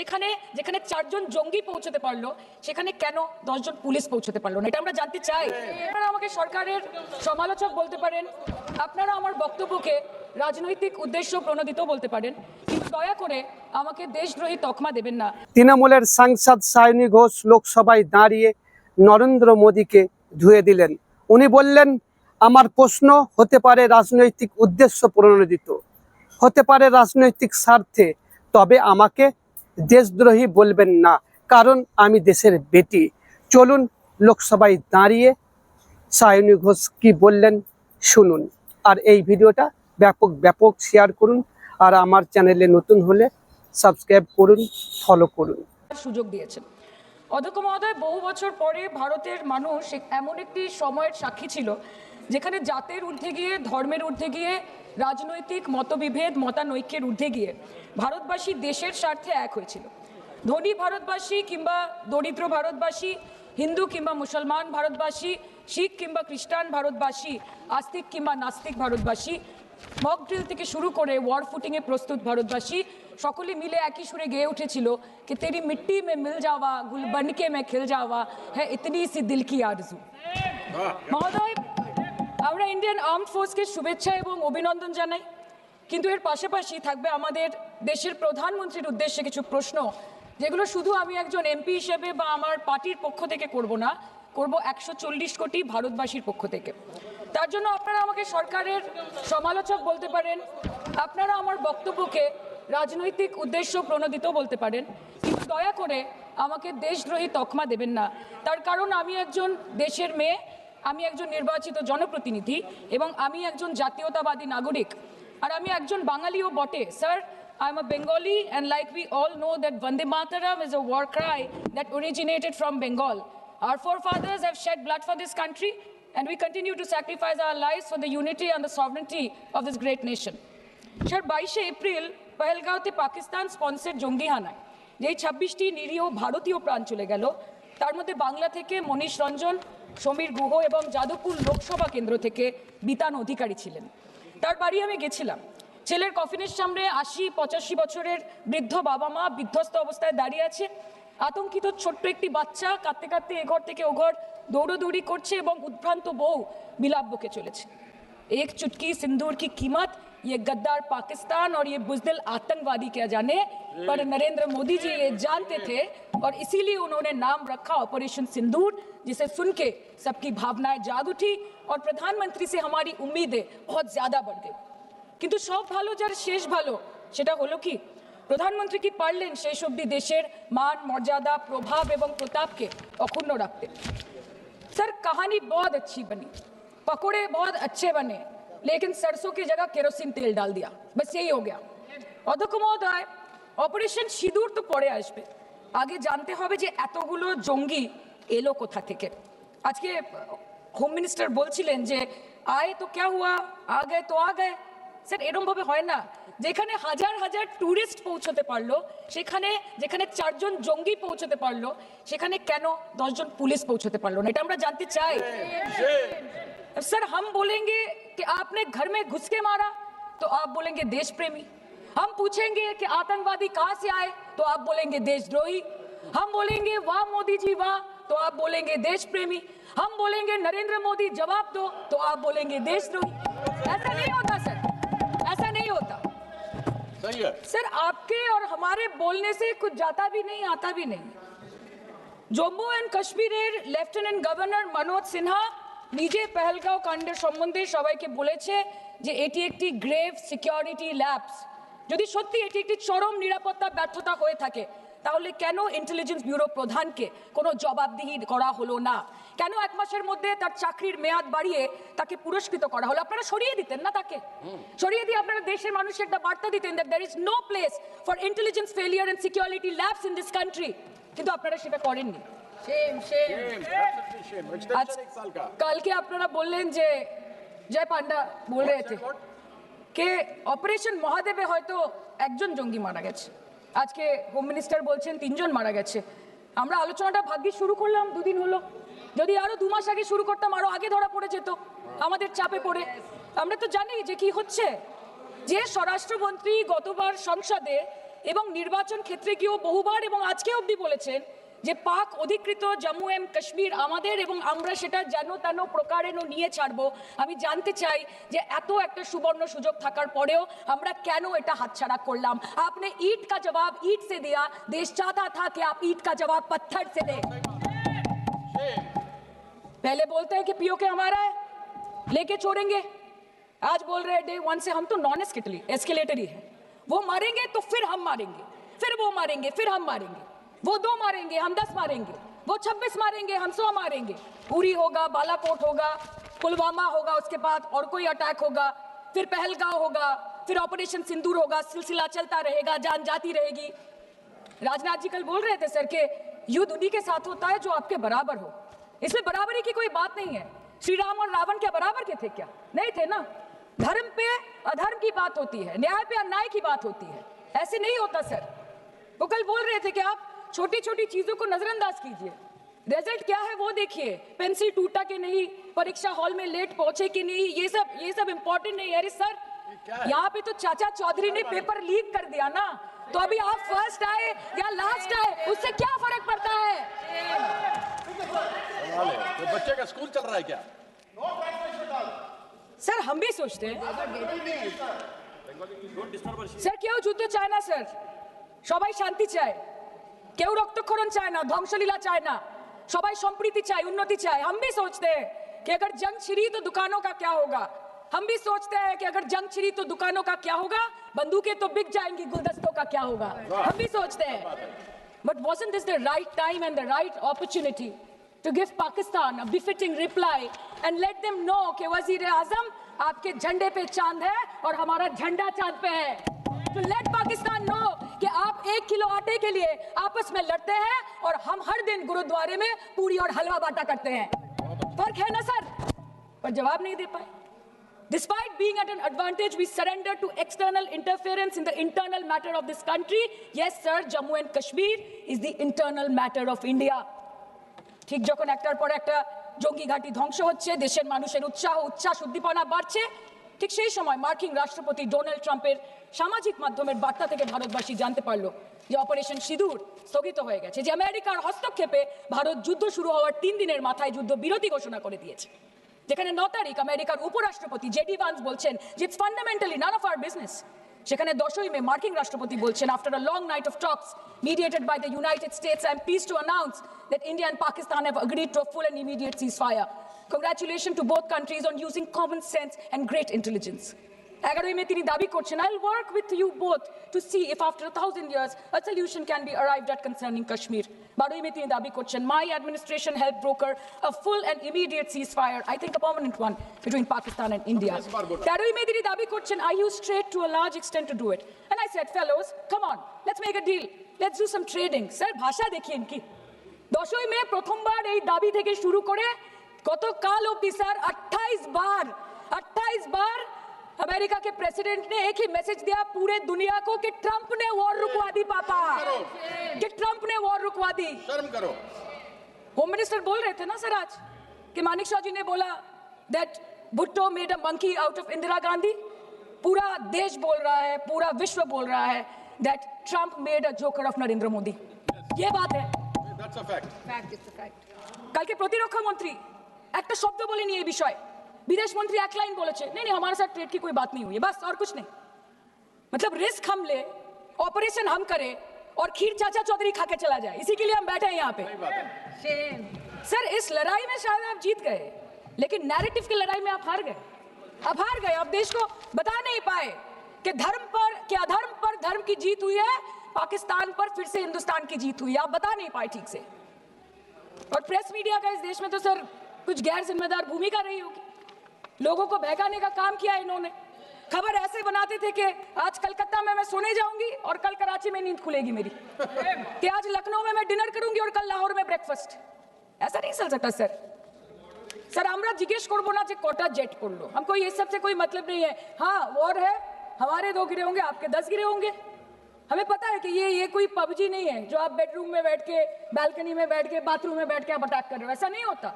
সেখানে যেখানে 4 জন জঙ্গি পৌঁছতে পারলো সেখানে কেন 10 জন পুলিশ পৌঁছতে পারলো না? এটা আমরা জানতে চাই। আপনারা আমাকে সরকারের সমালোচক বলতে পারেন, আপনারা আমার বক্তব্যকে রাজনৈতিক উদ্দেশ্য প্রণোদিত বলতে পারেন, কিন্তু দয়া করে আমাকে দেশদ্রোহী তকমা দেবেন না। তৃণমূলের সাংসদ সায়নী ঘোষ লোকসভায় দাঁড়িয়ে নরেন্দ্র মোদীকে ধুয়ে দিলেন। উনি বললেন, আমার প্রশ্ন হতে পারে রাজনৈতিক উদ্দেশ্য প্রণোদিত, হতে পারে রাজনৈতিক স্বার্থে, তবে আমাকে দেশদ্রোহী বলবেন না, কারণ আমি দেশের বেটি। চলুন লোকসভায় দাঁড়িয়ে সায়নী ঘোষ কি বললেন শুনুন। আর এই ভিডিওটা ব্যাপক শেয়ার করুন। আর আমার চ্যানেলে নতুন হলে সাবস্ক্রাইব করুন, ফলো করুন। সুযোগ দিয়েছেন অধ্যক্ষ মহোদয়। বহু বছর পরে ভারতের মানুষ এমন একটি সময়ের সাক্ষী ছিল যেখানে জাতের ঊর্ধ্বে গিয়ে, ধর্মের ঊর্ধ্বে গিয়ে, রাজনৈতিক মতবিভেদ মতানৈক্যের ঊর্ধ্বে গিয়ে ভারতবাসী দেশের স্বার্থে এক হয়েছিল। ধনী ভারতবাসী কিংবা দরিদ্র ভারতবাসী, হিন্দু কিংবা মুসলমান ভারতবাসী, শিখ কিংবা খ্রিস্টান ভারতবাসী, আস্তিক কিংবা নাস্তিক ভারতবাসী, মক ড্রিল থেকে শুরু করে ওয়ার ফুটিংয়ে প্রস্তুত ভারতবাসী সকলে মিলে একই সুরে গেয়ে উঠেছিল कि तेरी मिट्टी में मिल जावा गुल बन के मैं खिल जावा है इतनी सी दिल की आरजू। মহোদয়, আমরা ইন্ডিয়ান আর্মড ফোর্সকে শুভেচ্ছা এবং অভিনন্দন জানাই, কিন্তু এর পাশাপাশি থাকবে আমাদের দেশের প্রধানমন্ত্রীর উদ্দেশ্যে কিছু প্রশ্ন, যেগুলো শুধু আমি একজন এমপি হিসেবে বা আমার পার্টির পক্ষ থেকে করব না, করব 140 কোটি ভারতবাসীর পক্ষ থেকে। তার জন্য আপনারা আমাকে সরকারের সমালোচক বলতে পারেন, আপনারা আমার বক্তব্যকে রাজনৈতিক উদ্দেশ্য প্রণোদিত বলতে পারেন, কিন্তু দয়া করে আমাকে দেশদ্রোহী তকমা দেবেন না। তার কারণ আমি একজন দেশের মেয়ে, আমি একজন নির্বাচিত জনপ্রতিনিধি এবং আমি একজন জাতীয়তাবাদী নাগরিক, আর আমি একজন বাঙালিও বটে। Sir, I am a Bengali, and like we all know that Vande Mataram is a war cry that originated from Bengal. Our forefathers have shed blood for this country, and we continue to sacrifice our lives for the unity and the sovereignty of this great nation. Sir, 22 April পহেলগাঁওতে Pakistan sponsored জঙ্গি হানায় যেই 26টি নিরীহ ভারতীয় প্রাণ চলে গেল, তার মধ্যে বাংলা থেকে মনীষ রঞ্জন, সমীর গুহ এবং যাদবপুর লোকসভা কেন্দ্র থেকে বিতান অধিকারী ছিলেন। তার বাড়ি আমি গেছিলাম। ছেলের কফিনের সামনে 80-85 বছরের বৃদ্ধ বাবা মা বিধ্বস্ত অবস্থায় দাঁড়িয়ে আছে। আতঙ্কিত ছোট্ট একটি বাচ্চা কাঁদতে কাঁদতে এ ঘর থেকে ও ঘর দৌড়দৌড়ি করছে এবং উদ্ভ্রান্ত বউ বিলাপ বকে চলেছে। एक चुटकी सिंदूर की कीमत ये गद्दार पाकिस्तान और ये बुज़दिल आतंकवादी क्या जाने, पर नरेंद्र मोदी जी ये जानते थे और इसीलिए उन्होंने नाम रखा ऑपरेशन सिंदूर, जिसे सुन के सबकी भावनाएं जाग उठी और प्रधानमंत्री से हमारी उम्मीदें बहुत ज़्यादा बढ़ गई। किंतु सब भालो जार शेष भालो सेटा हलो कि प्रधानमंत्री की पारलेन शेष अब्दि देशेर मान मर्यादा प्रभाव एवं प्रताप के अक्षुण्ण रखते। सर, कहानी बहुत अच्छी बनी, पकोड़े बहुत अच्छे बने, लेकिन सरसों की जगह केरोसिन तेल डाल दिया, बस यही हो गया। অধ্যক্ষ মহোদয়, অপারেশন সিঁদুর তো পরে আসবে, আগে জানতে হবে যে এতগুলো জঙ্গি এলো কোথা থেকে। আজকে হোম মিনিস্টার বলছিলেন যে আয়ে তো ক্যা হুয়া, আ গয়ে তো আ গয়ে। স্যার, এরকম ভাবে হয় না। যেখানে হাজার হাজার ট্যুরিস্ট পৌঁছতে পারলো, সেখানে যেখানে 4 জন জঙ্গি পৌঁছতে পারলো, সেখানে কেন 10 জন পুলিশ পৌঁছতে পারলো না? এটা আমরা জানতে চাই। सर, हम बोलेंगे कि आपने घर में घुस के मारा तो आप बोलेंगे देश प्रेमी। हम पूछेंगे कि आतंकवादी कहां से आए तो आप बोलेंगे देशद्रोही। हम बोलेंगे वाह मोदी जी वाह तो आप बोलेंगे देश प्रेमी। हम बोलेंगे नरेंद्र मोदी जवाब दो तो आप बोलेंगे देशद्रोही। ऐसा नहीं होता सर, ऐसा नहीं होता। सही है सर, आपके और हमारे बोलने से कुछ जाता भी नहीं आता भी नहीं। जम्मू एंड कश्मीरेर लेफ्टिनेंट गवर्नर मनोज सिन्हा নিজে পেহেলগাঁও কাণ্ডের সম্বন্ধে সবাইকে বলেছে যে এটি একটি গ্রেভ সিকিউরিটি ল্যাপস। যদি সত্যি এটি একটি চরম নিরাপত্তা ব্যর্থতা হয়ে থাকে, তাহলে কেন ইন্টেলিজেন্স ব্যুরো প্রধানকে কোনো জবাবদিহি করা হলো না? কেন 1 মাসের মধ্যে তার চাকরির মেয়াদ বাড়িয়ে তাকে পুরস্কৃত করা হলো? আপনারা সরিয়ে দিতেন না তাকে? সরিয়ে দিয়ে আপনারা দেশের মানুষকে একটা বার্তা দিতেন that there is no place for intelligence failure and security labs in this country, কিন্তু আপনারা সেটা করেননি। कल के আপনারা বললেন যে জয় পান্ডা বল रहे थे कि ऑपरेशन মহাদেবে হয়তো একজন জঙ্গি মারা গেছে, আজকে হোম মিনিস্টার বলছেন 3 জন মারা গেছে। আমরা আলোচনাটা ভাগ্যে শুরু করলাম 2 দিন হলো, যদি আরো 2 মাস আগে শুরু করতাম আরো আগে ধরা পড়ে যেত আমাদের চাপে পড়ে। আমরা তো জানি যে কি হচ্ছে, যে স্বরাষ্ট্রমন্ত্রী গতবার সংসদে এবং নির্বাচন ক্ষেত্রে গিয়েও বহুবার এবং আজকে অবধি বলেছেন যে পাক অধিকৃত জম্মু এন্ড কাশ্মীর আমাদের এবং আমরা সেটা যেন তেন প্রকারেণ নিয়ে ছাড়বো। আমি জানতে চাই যে এত একটা সুবর্ণ সুযোগ থাকার পরেও আমরা কেন এটা হাতছাড়া করলাম? আপনি ईंट का जवाब ईंट से दिया, देश चाहता था कि आप ईंट का जवाब पत्थर से दें। पहले बोलते हैं कि पीओके हमारा है, लेके छोड़ेंगे, आज बोल रहे हैं डे वन से हम तो नॉन एस्केलेटरी है, वो मारेंगे तो फिर हम मारेंगे, फिर वो मारेंगे, फिर हम मारेंगे, वो 2 मारेंगे हम 10 मारेंगे, वो 26 मारेंगे हम 100 मारेंगे। उरी होगा, बालाकोट होगा, पुलवामा होगा, उसके बाद और कोई अटैक होगा, फिर पहलगांव होगा, फिर ऑपरेशन सिंदूर होगा, सिलसिला चलता रहेगा, जान जाती रहेगी। राजनाथ जी कल बोल रहे थे सर कि युद्ध उन्हीं के साथ होता है जो आपके बराबर हो। इसमें बराबरी की कोई बात नहीं है। श्री राम और रावण क्या बराबर के थे क्या? नहीं थे ना। धर्म पे अधर्म की बात होती है, न्याय पे अन्याय की बात होती है, ऐसे नहीं होता सर। वो कल बोल रहे थे कि आप छोटी छोटी चीजों को नजरअंदाज कीजिए, रिजल्ट क्या है वो देखिए, पेंसिल टूटा कि नहीं, परीक्षा हॉल में लेट पहुंचे कि नहीं, ये सब इंपॉर्टेंट नहीं है। अरे सर यहाँ पे तो चाचा चौधरी ने पेपर लीक कर दिया ना, तो अभी आप फर्स्ट आए या लास्ट आए उससे क्या फर्क पड़ता है? तो बच्चे का स्कूल चल रहा है क्या? স্যার हम भी सोचते हैं স্যার কেউ যুদ্ধ চায় না স্যার, সবাই শান্তি চায়, কেউ রক্তক্ষরণ চায় না, ধ্বংসলীলা চায় না, সবাই সম্প্রীতি চায়, উন্নতি চায়। हम भी सोचते हैं कि अगर जंग छिड़ी तो दुकानों का क्या होगा, हम भी सोचते हैं कि अगर जंग छिड़ी तो दुकानों का क्या होगा, बंदूकें तो बिक जाएंगी, गुलदस्तों का क्या होगा, हम भी सोचते हैं। But wasn't this the right time and the right opportunity to give Pakistan a befitting reply and let them know कि वज़ीर-ए-आज़म आपके झंडे पे चांद है और हमारा झंडा चांद पे है। To let Pakistan know कि आप 1 किलो आटे के लिए आपस में लड़ते हैं और हम हर दिन गुरुद्वारे में पूरी और हलवा बांटा करते हैं। फर्क है ना सर? पर जवाब नहीं दे पाए। Despite being at an advantage, we surrender to external interference in the internal matter of this country. Yes, sir, Jammu and Kashmir is the internal matter of India. ঠিক যখন একটার পর একটা জঙ্গি ঘাঁটি ধ্বংস হচ্ছে, দেশের মানুষের উচ্ছ্বাস উদ্দীপনা বাড়ছে, ঠিক সেই সময় মার্কিন রাষ্ট্রপতি ডোনাল্ড ট্রাম্পের সামাজিক মাধ্যমের বার্তা থেকে ভারতবাসী জানতে পারলো যে অপারেশন সিঁদুর স্থগিত হয়ে গেছে, যে আমেরিকার হস্তক্ষেপে ভারত যুদ্ধ শুরু হওয়ার 3 দিনের মাথায় যুদ্ধ বিরতি ঘোষণা করে দিয়েছে। যেখানে 9 তারিখ আমেরিকার উপরাষ্ট্রপতি জেডি ভান্স বলছেন যে it's fundamentally none of our business. সেখানে 10ই মে মার্কিন রাষ্ট্রপতি বলছেন after a long night of talks mediated by the United States, I am pleased to announce that India and Pakistan have agreed to a full and immediate ceasefire. Congratulations to both countries on using common sense and great intelligence. 11ই মে তিনি দাবি করছেন I'll work with you both to see if after 1000 years a solution can be arrived at concerning Kashmir. 12ই মে তিনি দাবি করছেন my administration helped broker a full and immediate ceasefire, I think a permanent one, between Pakistan and India. 13ই মে তিনি দাবি করছেন I used trade to a large extent to do it. And I said, fellows, come on, let's make a deal. Let's do some trading. Sir, ভাষা দেখিয়েন কি? 10ই মে প্রথমবার এই দাবি থেকে শুরু করে গতকাল অবধি স্যার 28 बार अमेरिका के प्रेसिडेंट ने एक ही मैसेज दिया पूरे दुनिया को कि ट्रंप ने वॉर रुकवा दी पापा, कि ट्रंप ने वॉर रुकवा दी। शर्म करो। होम मिनिस्टर बोल रहे थे ना सर आज कि मानिक शाह जी ने बोला that Bhutto made a monkey out of Indira Gandhi. पूरा देश बोल रहा है, पूरा विश्व बोल रहा है that Trump made a joker of Narendra Modi. ये बात है, That's a fact. কালকে প্রতিরক্ষা মন্ত্রী একটা শব্দ বলেনি এই বিষয়ে, विदेश मंत्री एक लाइन बोले नहीं हमारे साथ ट्रेड की कोई बात नहीं हुई है, बस और कुछ नहीं। मतलब रिस्क हम ले, ऑपरेशन हम करें और खीर चाचा चौधरी खा के चला जाए, इसी के लिए हम बैठे हैं यहाँ पे। सर इस लड़ाई में शायद आप जीत गए, लेकिन नैरेटिव की लड़ाई में आप हार गए। आप देश को बता नहीं पाए कि धर्म पर कि अधर्म पर धर्म की जीत हुई है, पाकिस्तान पर फिर से हिंदुस्तान की जीत हुई है, आप बता नहीं पाए ठीक से। और प्रेस मीडिया का इस देश में तो सर कुछ गैर जिम्मेदार भूमिका रही होगी, लोगों को बहकाने का काम किया इन्होंने। खबर ऐसे बनाते थे कि आज कलकत्ता में मैं सोने जाऊंगी और कल कराची में नींद खुलेगी मेरी, कि आज लखनऊ में मैं डिनर करूंगी और कल लाहौर में ब्रेकफास्ट। ऐसा नहीं चल सकता सर। सर আমরা জিজ্ঞেস করবো না যে কটা জেট করলো, हमको ये सब से कोई मतलब नहीं है। हाँ वॉर है, हमारे 2 गिरे होंगे, आपके 10 गिरे होंगे। हमें पता है कि ये कोई पबजी नहीं है जो आप बेडरूम में बैठ के, बालकनी में बैठ के, बाथरूम में बैठ के आप अटैक कर रहे हो, ऐसा नहीं होता।